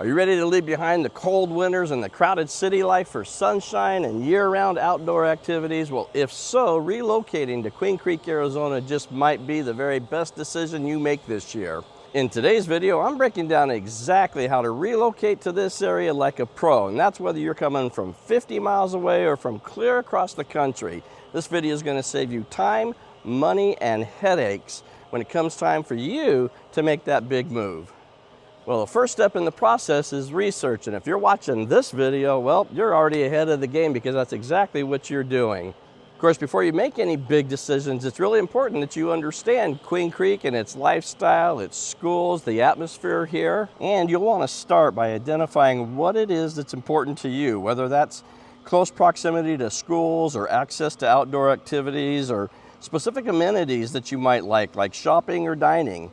Are you ready to leave behind the cold winters and the crowded city life for sunshine and year-round outdoor activities? Well, if so, relocating to Queen Creek, Arizona just might be the very best decision you make this year. In today's video, I'm breaking down exactly how to relocate to this area like a pro, and that's whether you're coming from 50 miles away or from clear across the country. This video is going to save you time, money, and headaches when it comes time for you to make that big move. Well, the first step in the process is research, and if you're watching this video, well, you're already ahead of the game because that's exactly what you're doing. Of course, before you make any big decisions, it's really important that you understand Queen Creek and its lifestyle, its schools, the atmosphere here, and you'll want to start by identifying what it is that's important to you, whether that's close proximity to schools or access to outdoor activities or specific amenities that you might like shopping or dining.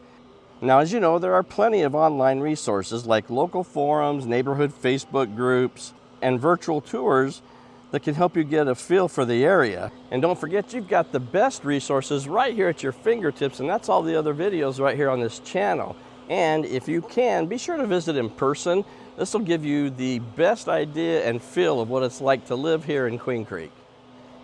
Now, as you know, there are plenty of online resources like local forums, neighborhood Facebook groups, and virtual tours that can help you get a feel for the area. And don't forget, you've got the best resources right here at your fingertips, and that's all the other videos right here on this channel. And if you can, be sure to visit in person. This will give you the best idea and feel of what it's like to live here in Queen Creek.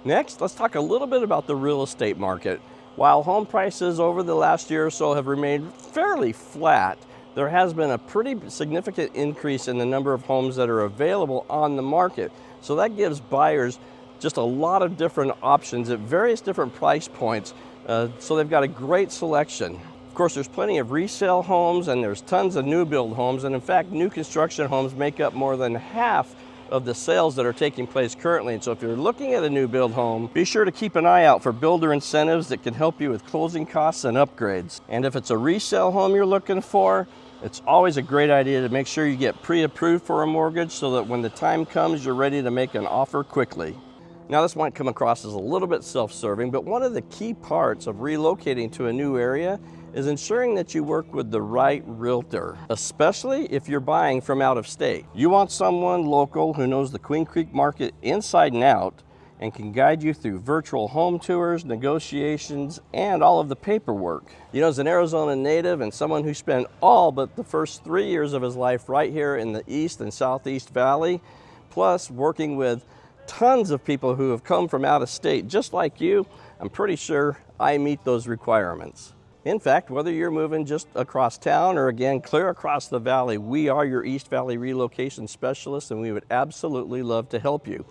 Next, let's talk a little bit about the real estate market. While home prices over the last year or so have remained fairly flat, there has been a pretty significant increase in the number of homes that are available on the market. So that gives buyers just a lot of different options at various different price points. So they've got a great selection. Of course, there's plenty of resale homes and there's tons of new build homes. And in fact, new construction homes make up more than half of the sales that are taking place currently. And so if you're looking at a new build home, be sure to keep an eye out for builder incentives that can help you with closing costs and upgrades. And if it's a resale home you're looking for, it's always a great idea to make sure you get pre-approved for a mortgage so that when the time comes, you're ready to make an offer quickly. Now, this might come across as a little bit self-serving, but one of the key parts of relocating to a new area is ensuring that you work with the right realtor, especially if you're buying from out of state. You want someone local who knows the Queen Creek market inside and out and can guide you through virtual home tours, negotiations, and all of the paperwork. You know, as an Arizona native and someone who spent all but the first 3 years of his life right here in the East and Southeast Valley, plus working with tons of people who have come from out of state just like you, I'm pretty sure I meet those requirements. In fact, whether you're moving just across town or again, clear across the valley, we are your East Valley relocation specialists and we would absolutely love to help you.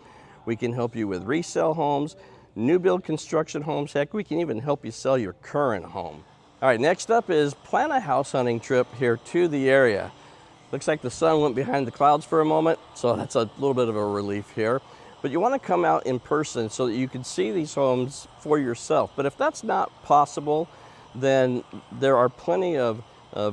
We can help you with resale homes, new build construction homes, heck, we can even help you sell your current home. All right, next up is plan a house hunting trip here to the area. Looks like the sun went behind the clouds for a moment, so that's a little bit of a relief here. But you want to come out in person so that you can see these homes for yourself. But if that's not possible, then there are plenty of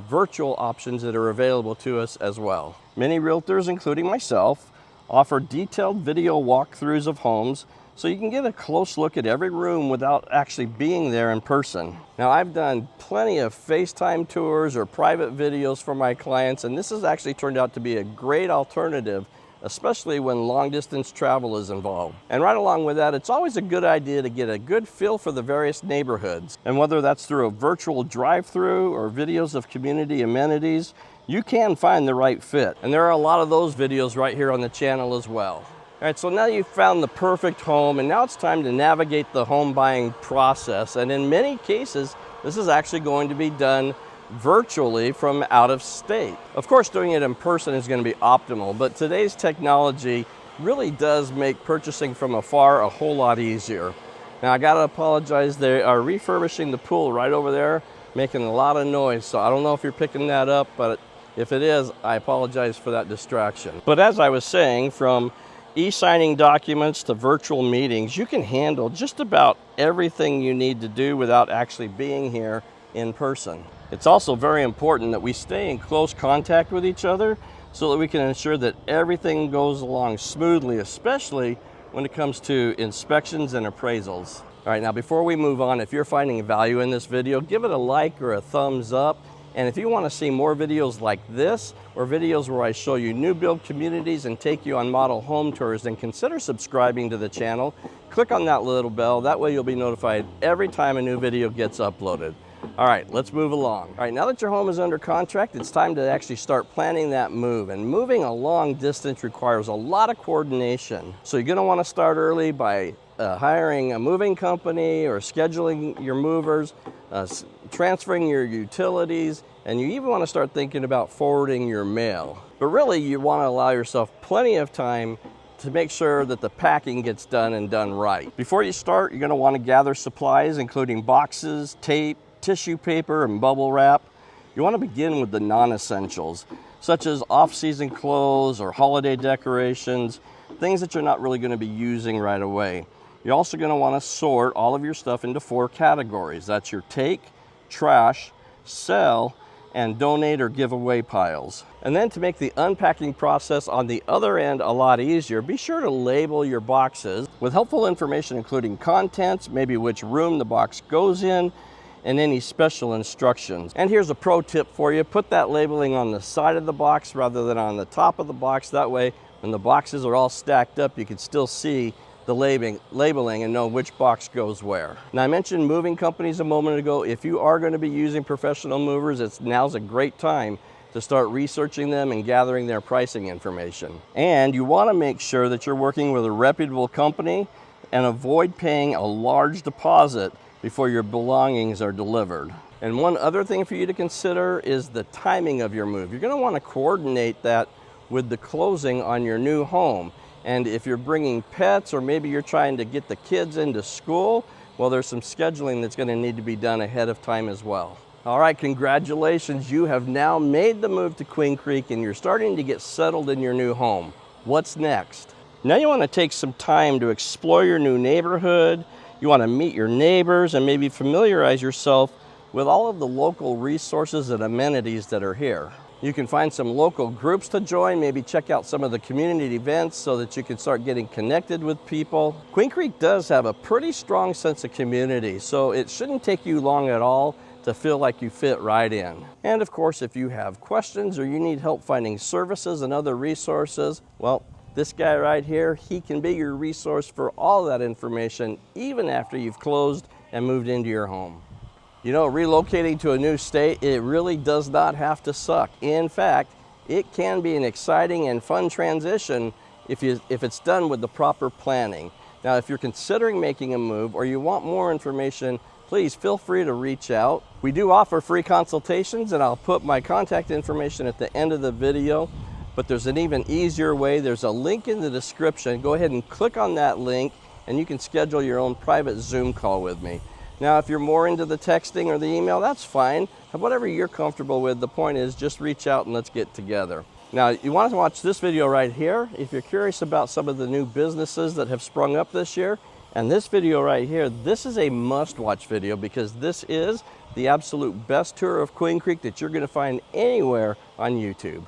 virtual options that are available to us as well. Many realtors, including myself, offer detailed video walkthroughs of homes so you can get a close look at every room without actually being there in person. Now, I've done plenty of FaceTime tours or private videos for my clients, and this has actually turned out to be a great alternative, especially when long distance travel is involved. And right along with that, it's always a good idea to get a good feel for the various neighborhoods. And whether that's through a virtual drive-through or videos of community amenities, you can find the right fit. And there are a lot of those videos right here on the channel as well. All right, so now you've found the perfect home, and now it's time to navigate the home buying process. And in many cases, this is actually going to be done virtually from out of state. Of course, doing it in person is going to be optimal, but today's technology really does make purchasing from afar a whole lot easier. Now, I gotta apologize, they are refurbishing the pool right over there, making a lot of noise, so I don't know if you're picking that up, but if it is, I apologize for that distraction. But as I was saying, from e-signing documents to virtual meetings, you can handle just about everything you need to do without actually being here in person. It's also very important that we stay in close contact with each other so that we can ensure that everything goes along smoothly, especially when it comes to inspections and appraisals. All right, now before we move on, if you're finding value in this video, give it a like or a thumbs up. And if you want to see more videos like this, or videos where I show you new build communities and take you on model home tours, then consider subscribing to the channel. Click on that little bell, that way you'll be notified every time a new video gets uploaded. All right, let's move along. All right, now that your home is under contract, it's time to actually start planning that move. And moving a long distance requires a lot of coordination. So you're gonna wanna start early by hiring a moving company or scheduling your movers, transferring your utilities, and you even wanna start thinking about forwarding your mail. But really, you wanna allow yourself plenty of time to make sure that the packing gets done and done right. Before you start, you're gonna wanna gather supplies, including boxes, tape, tissue paper, and bubble wrap. You wanna begin with the non-essentials, such as off-season clothes or holiday decorations, things that you're not really gonna be using right away. You're also gonna wanna sort all of your stuff into 4 categories. That's your take, trash, sell, and donate or give away piles. And then to make the unpacking process on the other end a lot easier, be sure to label your boxes with helpful information including contents, maybe which room the box goes in, and any special instructions. And here's a pro tip for you. Put that labeling on the side of the box rather than on the top of the box. That way, when the boxes are all stacked up, you can still see the labeling and know which box goes where. Now, I mentioned moving companies a moment ago. If you are going to be using professional movers, now's a great time to start researching them and gathering their pricing information. And you want to make sure that you're working with a reputable company and avoid paying a large deposit before your belongings are delivered. And one other thing for you to consider is the timing of your move. You're going to want to coordinate that with the closing on your new home. And if you're bringing pets, or maybe you're trying to get the kids into school, well, there's some scheduling that's going to need to be done ahead of time as well. All right, congratulations. You have now made the move to Queen Creek and you're starting to get settled in your new home. What's next? Now you want to take some time to explore your new neighborhood. You want to meet your neighbors and maybe familiarize yourself with all of the local resources and amenities that are here. You can find some local groups to join, maybe check out some of the community events so that you can start getting connected with people. Queen Creek does have a pretty strong sense of community, so it shouldn't take you long at all to feel like you fit right in. And of course, if you have questions or you need help finding services and other resources, well, this guy right here, he can be your resource for all that information, even after you've closed and moved into your home. You know, relocating to a new state, it really does not have to suck. In fact, it can be an exciting and fun transition if it's done with the proper planning. Now, if you're considering making a move or you want more information, please feel free to reach out. We do offer free consultations, and I'll put my contact information at the end of the video, but there's an even easier way. There's a link in the description. Go ahead and click on that link, and you can schedule your own private Zoom call with me. Now, if you're more into the texting or the email, that's fine. Whatever you're comfortable with, the point is just reach out and let's get together. Now, you want to watch this video right here if you're curious about some of the new businesses that have sprung up this year. And this video right here, this is a must-watch video because this is the absolute best tour of Queen Creek that you're going to find anywhere on YouTube.